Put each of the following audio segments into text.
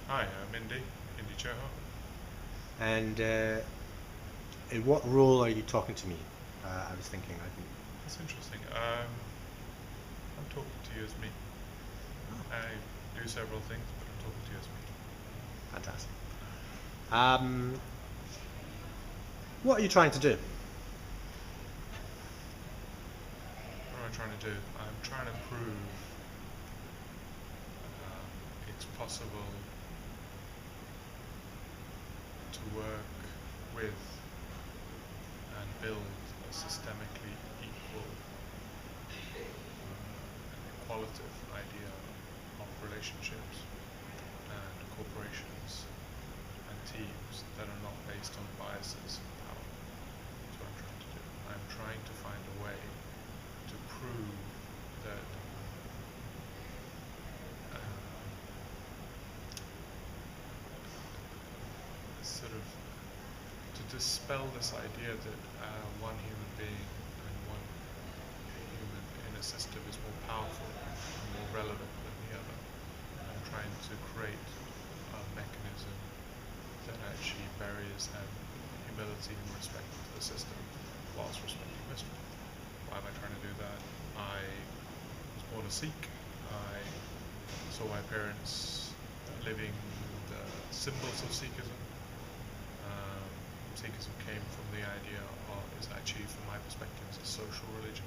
Hi, I'm Indy Johar. And in what role are you talking to me? I was thinking, I think. That's interesting. I'm talking to you as me. Oh, I do several things, but I'm talking to you as me. fantastic. Um, what are you trying to do? What am I trying to do? I'm trying to prove it's possible to work with and build a systemically equal and equalative idea of relationships and corporations and teams that are not based on biases and power. That's what I'm trying to do. I'm trying to find a way to prove that sort of to dispel this idea that one human being and one human in a system is more powerful and more relevant than the other. I'm trying to create a mechanism that actually marries humility and respect to the system whilst respecting wisdom. Why am I trying to do that? I was born a Sikh. I saw my parents living the symbols of Sikhism. Um, Sikhism came from the idea of, is actually, from my perspective, is a social religion.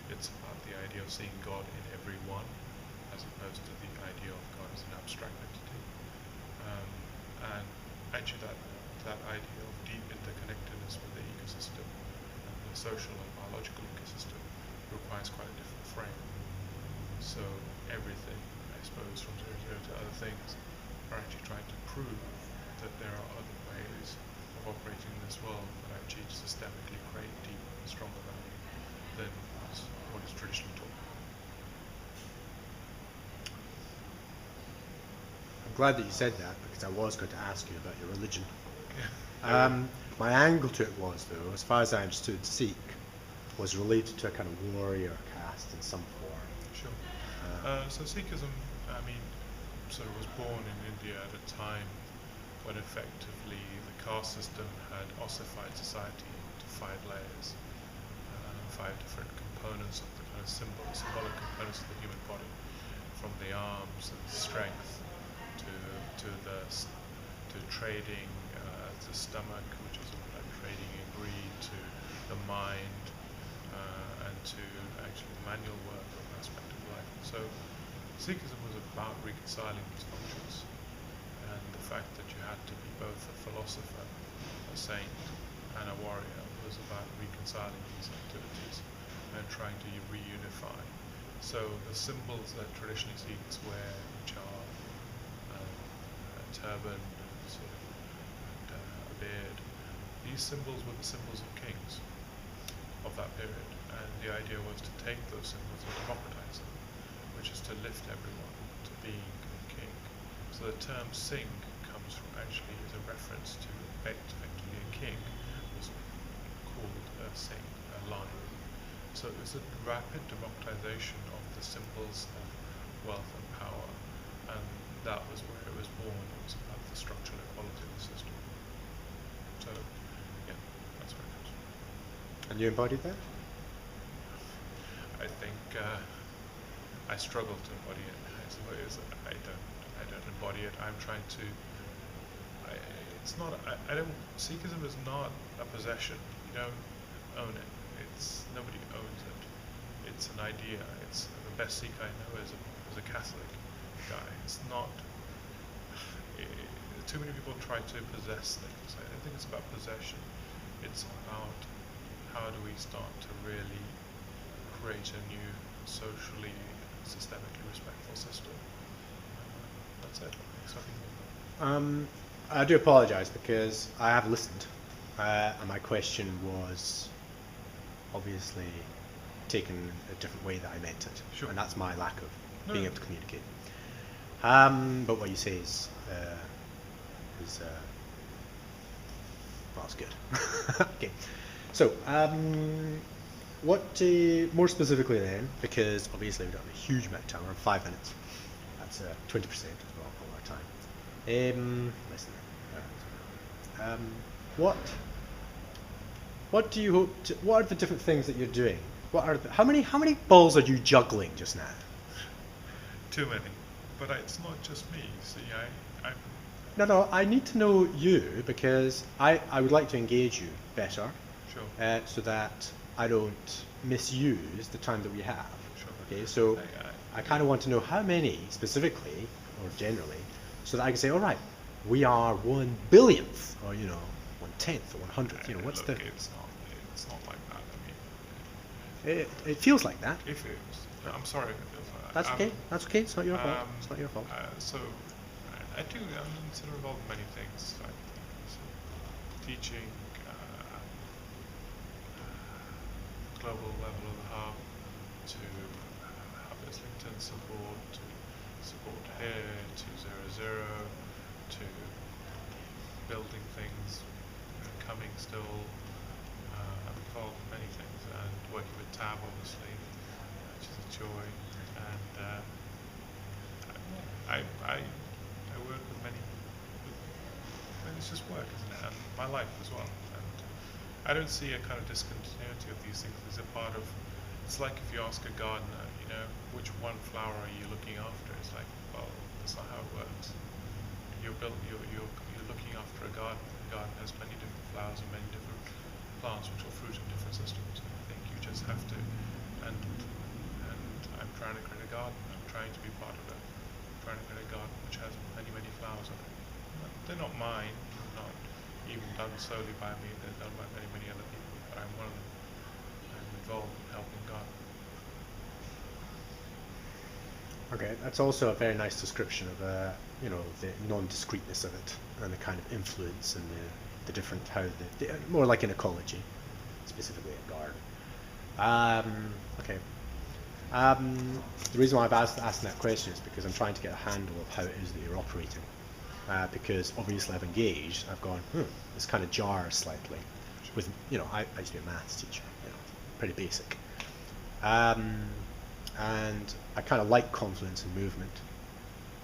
It's about the idea of seeing God in everyone, as opposed to the idea of God as an abstract entity. Um, and actually, that idea of deep interconnectedness with the ecosystem and the social and biological ecosystem requires quite a different frame. So everything, I suppose, from zero zero to other things, are actually trying to prove that there are other ways of operating in this world that actually systemically create deeper and stronger value than what is traditionally taught. I'm glad that you said that because I was going to ask you about your religion. Yeah, there we go. Um, my angle to it was, though, as far as I understood, Sikh was related to a kind of warrior caste in some form. Sure. Uh, So Sikhism, I mean, sort of was born in India at a time when effectively the caste system had ossified society into five layers, five different components of the kind of symbolic components of the human body, from the arms and strength to to trading, the stomach, which is all about trading and greed, to the mind, and to actually the manual work of an aspect of life. So Sikhism was about reconciling these functions, and the fact that you had to be both a philosopher, a saint, and a warrior was about reconciling these activities and trying to reunify. So the symbols that traditionally Sikhs wear, which are a turban and a beard, these symbols were the symbols of kings of that period, and the idea was to take those symbols and democratize them, which is to lift everyone to being a king. So the term Singh comes from, actually, is a reference to effectively a king was called a Singh, a lion. So it was a rapid democratization of the symbols of wealth and power, and that was where it was born. It was about the structural equality of the system. So, yeah, that's where it comes from. and you embodied that? I think I struggle to embody it. I suppose I don't embody it. I'm trying to. I, it's not. I don't. Sikhism is not a possession. You don't own it. It's nobody owns it. It's an idea. It's the best Sikh I know is a Catholic guy. It's not. I Too many people try to possess things. I don't think it's about possession. It's about how do we start to really create a new socially, systemically respectful system. That's it. It's nothing more than Um, I do apologise because I have listened, and my question was obviously taken a different way that I meant it, that. Sure. and that's my lack of No, being no, able no. to communicate. But what you say is well, it's good. Okay, so what more specifically then? Because obviously we don't have a huge amount of time. We're on 5 minutes. That's 20% of all our time. Listen. Um, what what do you hope to, what are the different things that you're doing? How many balls are you juggling just now? Too many. But it's not just me. See, I'm No, no, I need to know you because I would like to engage you better, sure, so that I don't misuse the time that we have. sure. Okay, so I I kind mean, of want to know how many specifically or generally, so that I can say, all right, we are 1 billionth, or 1/10 or 100th. What's look, the? it's not like that. I mean, It feels like that. if it was, I'm sorry if it feels like That's that. okay. That's okay. It's not your fault. Um, It's not your fault. so I'm sort of involved in many things, like teaching, global level of the hub, to hub Islington support, to support here, to 00, to building things, coming still. I'm involved in many things, and working with Tab, obviously, which is a joy. And I work with many. It's just work, isn't it? And my life as well. And I don't see a kind of discontinuity of these things. These are part of. It's like if you ask a gardener, which one flower are you looking after? It's like, well, that's not how it works. You're looking after a garden. The garden has many different flowers and many different plants which will fruit in different systems. And I think you just have to. And I'm trying to create a garden. I'm trying to be part of it. I'm trying to create a garden which has many flowers on it. They're not mine. Not even done solely by me. They're done by many other people. But I'm one of them. I'm involved in helping garden. Okay, that's also a very nice description of the non-discreteness of it and the kind of influence and the different more like an ecology, specifically a garden. Okay. The reason why I've asked that question is because I'm trying to get a handle of how it is that you're operating. Because obviously I've engaged, I've gone, this kind of jars slightly. With I used to be a maths teacher, pretty basic. And I kind of like confluence and movement,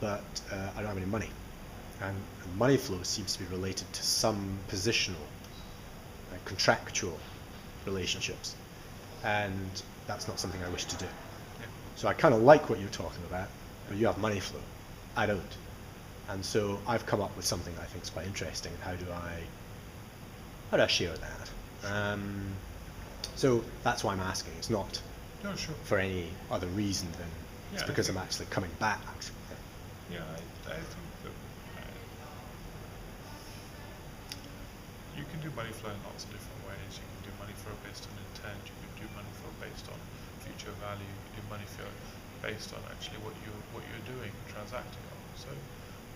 but I don't have any money. And money flow seems to be related to some positional, contractual relationships, and that's not something I wish to do. Yeah. So I kind of like what you're talking about, but you have money flow. I don't. And so I've come up with something I think is quite interesting. How do I share that? So that's why I'm asking. It's not No, sure. for any other reason than it's Yeah, because I'm actually coming back. Yeah, I think that you can do money flow in lots of different ways. You can do money flow based on intent. You can do money flow based on future value. You can do money flow based on actually what you're doing, transacting on. So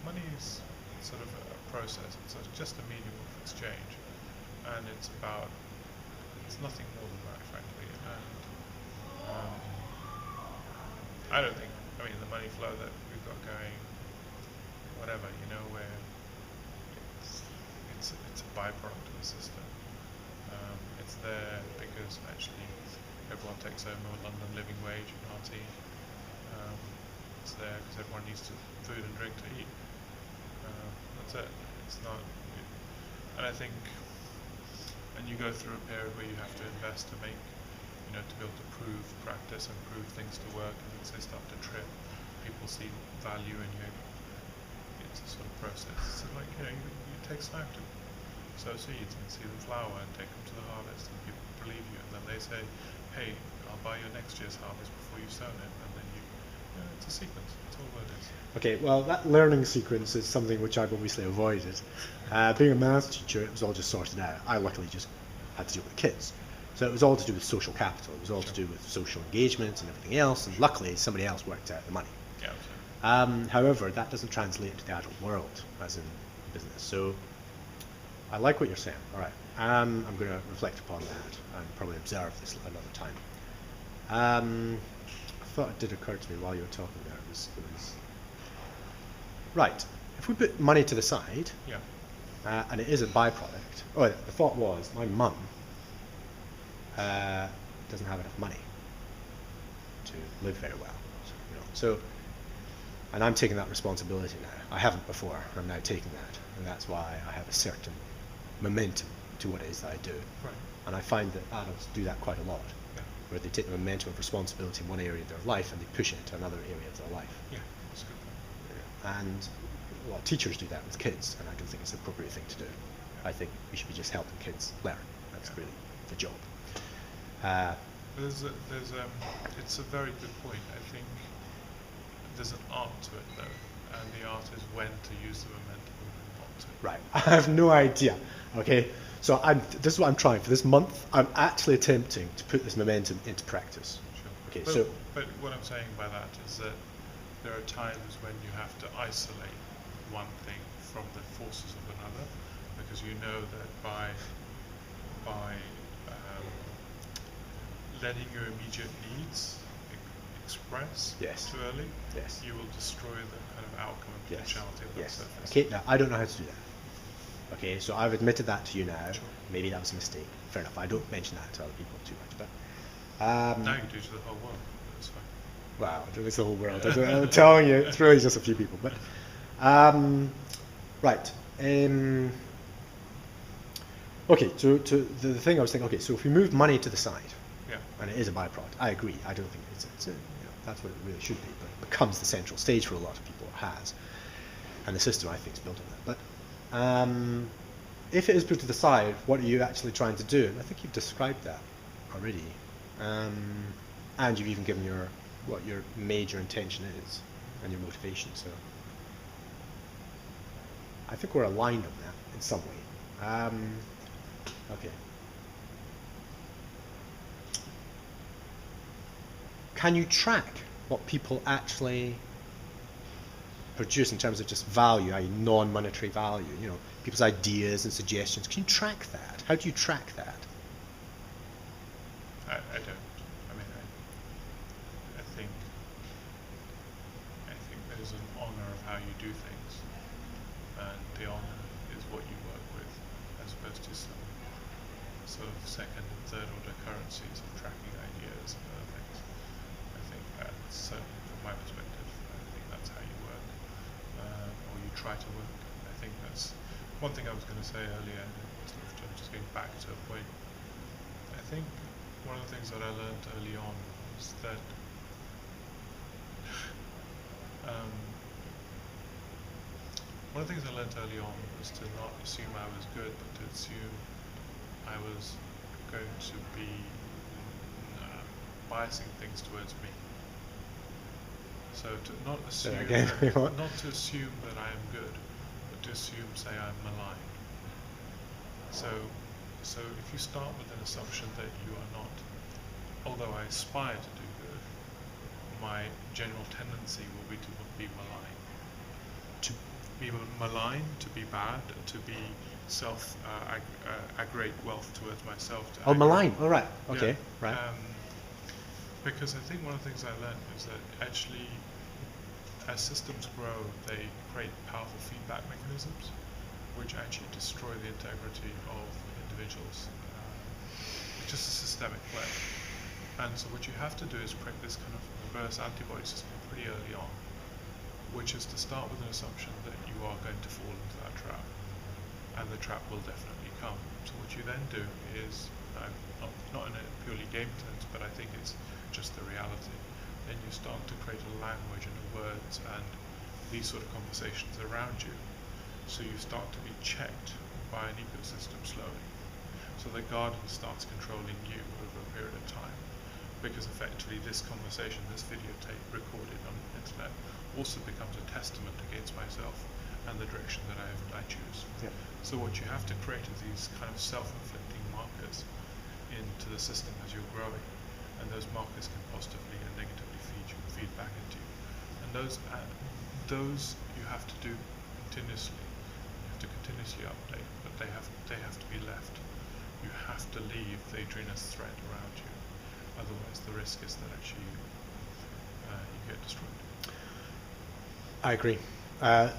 money is sort of a process. It's just a medium of exchange, and it's nothing more than that, frankly. And I don't think. I mean, the money flow that we've got going, whatever, where it's a byproduct of the system. It's there because actually everyone takes home a London living wage in our team. It's there because everyone needs food and drink to eat. That's it. It's not. And I think, and you go through a period where you have to invest to make, to be able to prove practice and prove things to work, and once they start to trip, people see value in you. It's a sort of process. So like, it takes time to sow seeds and see them flower and take them to the harvest, and people believe you, and then they say, hey, I'll buy your next year's harvest before you've sown it, and then it's a sequence. That's all it is. Okay, well, that learning sequence is something which I've obviously avoided. Being a maths teacher, it was all just sorted out. I luckily just had to deal with the kids. So it was all to do with social capital. It was all to do with social engagement and everything else, and luckily somebody else worked out the money. Yeah. However, that doesn't translate into the adult world, as in business. So I like what you're saying. All right, I'm going to reflect upon that and probably observe this another time. I thought it did occur to me while you were talking there. It was right. If we put money to the side, Yeah. and it is a byproduct. Oh, the thought was my mum doesn't have enough money to live very well. So, and I'm taking that responsibility now. I haven't before. I'm now taking that, and that's why I have a certain momentum to what it is that I do. Right. And I find that adults do that quite a lot, Yeah. where they take the momentum of responsibility in one area of their life and they push it into another area of their life. Yeah. That's a good point. And a lot of teachers do that with kids, and I don't think it's the appropriate thing to do. I think we should be just helping kids learn. That's really the job. It's a very good point. I think there's an art to it though, and the art is when to use the momentum and when not to. Right, I have no idea. Okay, so this is what I'm trying for this month. I'm actually attempting to put this momentum into practice. Sure. Okay, but what I'm saying by that is that there are times when you have to isolate one thing from the forces of another, because you know that by letting your immediate needs express Yes. too early, Yes. you will destroy the kind of outcome and Yes. potentiality of that Yes. surface. Okay, now I don't know how to do that. Okay, so I've admitted that to you now. Sure. Maybe that was a mistake. Fair enough. I don't mention that to other people too much, but Now you do to the whole world. That's fine. wow, it's the whole world. I'm telling you, it's really just a few people. But right. Okay, so to the thing I was thinking. Okay, so if we move money to the side, Yeah. and it is a byproduct, I agree. I don't think it's a, that's what it really should be, but it becomes the central stage for a lot of people. It has, and the system I think is built on that. But if it is put to the side, what are you actually trying to do? And I think you've described that already, and you've even given what your major intention is and your motivation. So I think we're aligned on that in some way. Okay. Can you track what people actually produce in terms of just value, i.e. non-monetary value, people's ideas and suggestions? Can you track that? How do you track that? I don't. I mean, I think there's an honor of how you do things, and the honor is what you work with, as opposed to some sort of second and third order currencies of tracking ideas and other things. I think that's certainly from my perspective. I think that's how you work, or you try to work. I think that's one thing I was going to say earlier. I'm just going back to a point. I think one of the things that I learned early on was that one of the things I learned early on was to not assume I was good, but to assume I was going to be biasing things towards me. So to not assume not to assume that I am good, but to assume, say, I'm malign. So if you start with an assumption that you are not, although I aspire to do good, my general tendency will be to be malign. To be malign, to be bad, to be aggregate wealth towards myself. Malign. All right. Okay. Yeah. Right. Because I think one of the things I learned is that actually, as systems grow, they create powerful feedback mechanisms, which actually destroy the integrity of individuals. It's just a systemic play. And so what you have to do is create this kind of reverse antibody system pretty early on, which is to start with an assumption that you are going to fall into that trap, and the trap will definitely come. So what you then do is, not in a purely game sense, but I think it's just the reality, then you start to create a language and words and these sort of conversations around you. So you start to be checked by an ecosystem slowly. So the garden starts controlling you over a period of time, because effectively this conversation, this videotape recorded on the internet, also becomes a testament against myself and the direction that I choose. Yeah. So what you have to create is these kind of self-inflicting markers into the system as you're growing, and those markers can positively and negatively feed back into you. And those you have to do continuously. You have to continuously update, but they have to be left. You have to leave the Adrenus thread around you. Otherwise, the risk is that actually you get destroyed. I agree. I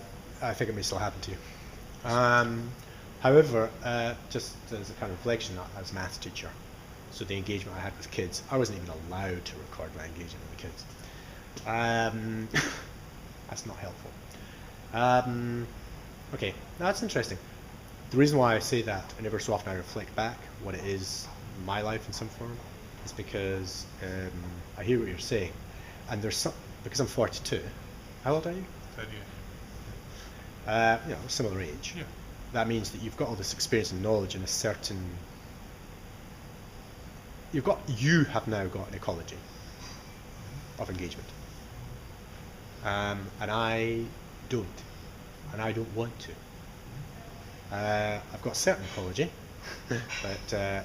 think it may still happen to you. However, just as a kind of reflection, I was a maths teacher, so the engagement I had with kids, I wasn't even allowed to record my engagement with the kids. That's not helpful. Okay, that's interesting. The reason why I say that, and every so often I reflect back what it is in my life in some form, is because I hear what you're saying, and there's some because I'm 42. How old are you? 38. Similar age. Yeah. That means that you've got all this experience and knowledge in a certain. You have now got an ecology of engagement, and I don't, and I don't want to. I've got certain ecology, but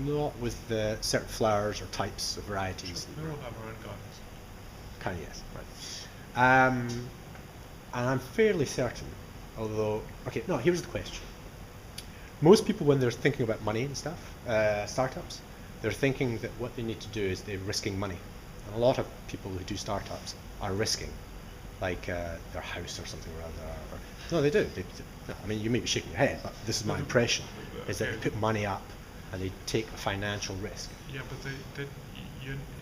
not with the certain flowers or types of varieties. We all have our own gardens. Kind of, yes, right. And I'm fairly certain, although, okay, no, here's the question. Most people, when they're thinking about money and stuff, startups, they're thinking that what they need to do is they're risking money. And a lot of people who do startups are risking, like their house or something or other. No, they do. No, I mean, you may be shaking your head, but this is my impression, is that they put money up and they take a financial risk. Yeah, but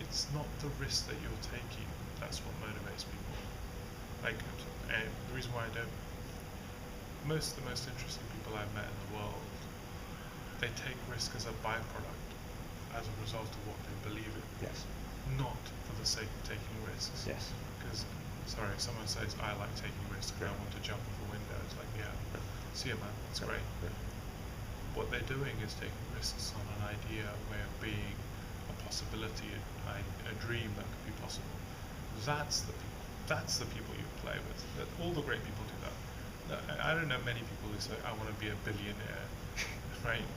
it's not the risk that you're taking that's what motivates people. Like, the reason why I don't, most of the most interesting people I've met in the world, they take risk as a byproduct, as a result of what they believe in. Yes. Not for the sake of taking risks. Yes. Because, sorry, if someone says, I like taking risks and I want to jump off a window, it's like, yeah, see ya, man, that's great. What they're doing is taking risks on an idea, a way of being, a possibility, a dream that could be possible. That's the people you play with. That all the great people do that. I don't know many people who say, I want to be a billionaire, right?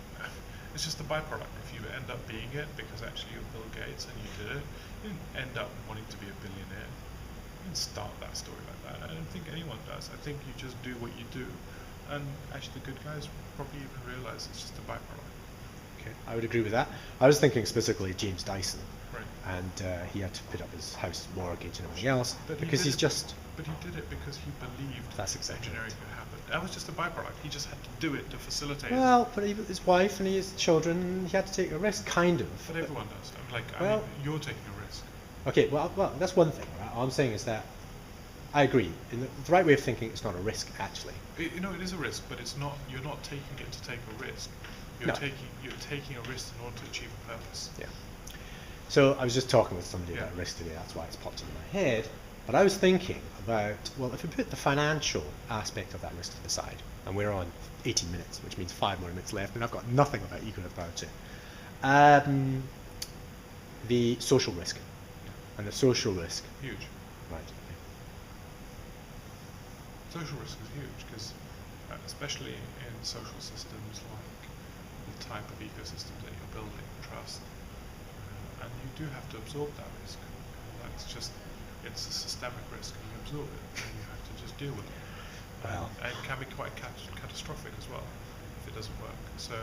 It's just a byproduct. If you end up being it because actually you're Bill Gates and you did it, you didn't end up wanting to be a billionaire. You didn't start that story like that. I don't think anyone does. I think you just do what you do. And actually the good guys probably even realize it's just a byproduct. Okay, I would agree with that. I was thinking specifically James Dyson. Right. And he had to put up his house mortgage and everything else But because he's just. But he did it because he believed That's exactly engineering right. could happen. That was just a byproduct. He just had to do it to facilitate it. Well, but his wife and his children, he had to take a risk, kind of. But everyone does. I Well- mean, you're taking a risk. Okay, well, that's one thing. Right? All I'm saying is that I agree. In the right way of thinking, it's not a risk, actually. It is a risk, but it's not. You're not taking it to take a risk. You're No. taking a risk in order to achieve a purpose. Yeah. So I was just talking with somebody Yeah. about risk today. That's why it's popped into my head. But I was thinking about, well, if we put the financial aspect of that risk to the side, and we're on 18 minutes, which means 5 more minutes left, and I've got nothing about eco about it. The social risk, and the social risk. Huge. Right. Social risk is huge because, especially in social systems like the type of ecosystems that you're building, trust, and you do have to absorb that risk. It's a systemic risk, and you absorb it, and you have to just deal with it. Well. And it can be quite catastrophic as well if it doesn't work. So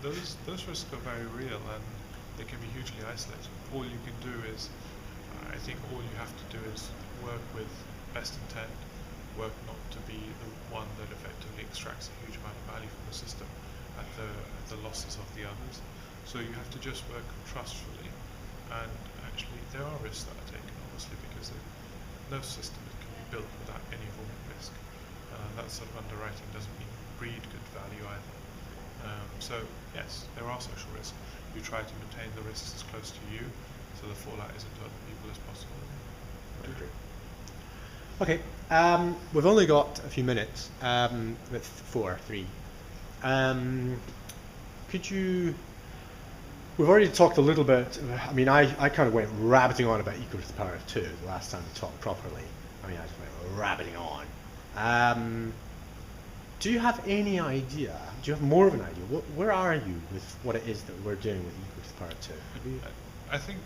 those risks are very real, and they can be hugely isolated. All you can do is, I think, all you have to do is work with best intent. Work not to be the one that effectively extracts a huge amount of value from the system at the losses of the others. So you have to just work trustfully, and actually there are risks that are taken, obviously, because no system can be built without any form of risk. That sort of underwriting doesn't mean breed good value either. So yes, there are social risks. You try to maintain the risks as close to you, so the fallout isn't to other people as possible. I agree. Okay, we've only got a few minutes, with 3. Could you, we've already talked a little bit, I mean, I kind of went rabbiting on about eco to the power of 2 the last time we talked properly. I mean, I just went rabbiting on. Do you have any idea, do you have more of an idea, where are you with what it is that we're doing with eco to the power of 2? I think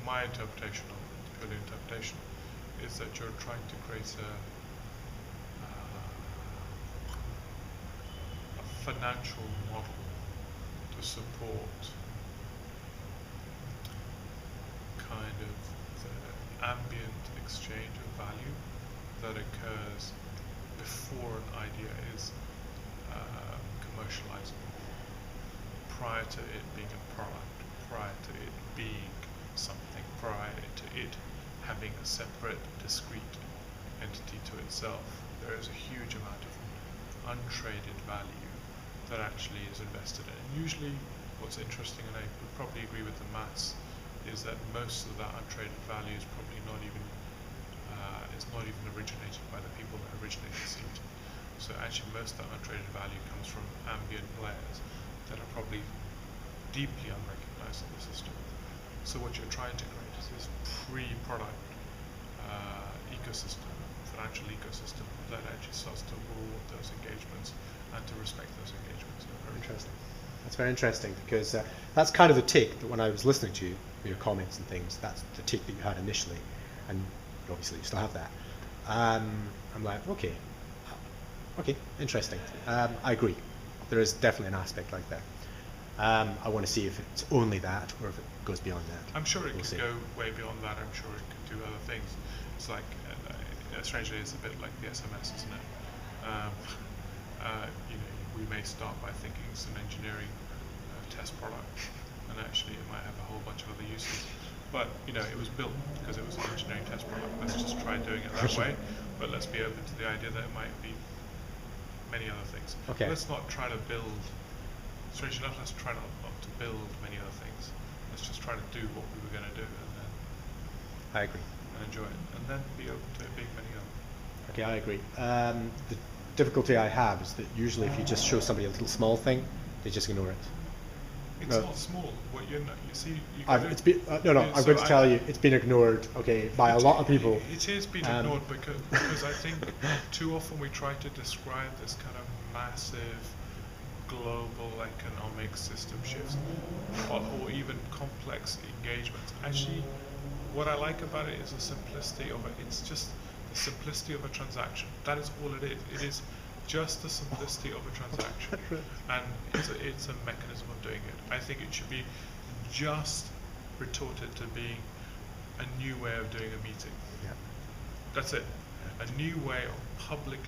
my interpretation of it, purely interpretation, is that you're trying to create a financial model to support kind of the ambient exchange of value that occurs before an idea is commercializable, prior to it being a product, prior to it being something, prior to it having having a separate, discrete entity to itself. There is a huge amount of untraded value that actually is invested in. And usually what's interesting, and I would probably agree with the maths, is that most of that untraded value is probably not even originated by the people that originated Solution. So actually most of that untraded value comes from ambient players that are probably deeply unrecognized in the system. So what you're trying to create is this pre-product ecosystem, financial ecosystem, that actually starts to rule those engagements and to respect those engagements. Interesting. That's very interesting, because that's kind of the take that when I was listening to you, your comments and things, that's the take that you had initially, and obviously you still have that. I'm like, okay, interesting. I agree. There is definitely an aspect like that. I want to see if it's only that or if it goes beyond that. I'm sure it could go way beyond that. I'm sure it could do other things. It's like, strangely, it's a bit like the SMS, isn't it? We may start by thinking it's an engineering test product, and actually it might have a whole bunch of other uses. But it was built because it was an engineering test product. Let's just try doing it that way. But let's be open to the idea that it might be many other things. Okay. Let's not try to build. Strangely enough, let's try not to build many other things. Let's just try to do what we were going to do, and then I agree. And enjoy it, and then be open to it being many others. Okay, I agree. The difficulty I have is that usually if you just show somebody a little small thing, they just ignore it. It's not small. What you see, I'm going to tell you, it's been ignored. Okay, by a lot of people. It has been ignored because I think too often we try to describe this kind of massive global economic system shifts, or even complex engagements. Actually, what I like about it is the simplicity of it. It's just the simplicity of a transaction. That is all it is. It is just the simplicity of a transaction, and it's a mechanism of doing it. I think it should be just retorted to being a new way of doing a meeting. Yeah. That's it. A new way of publicly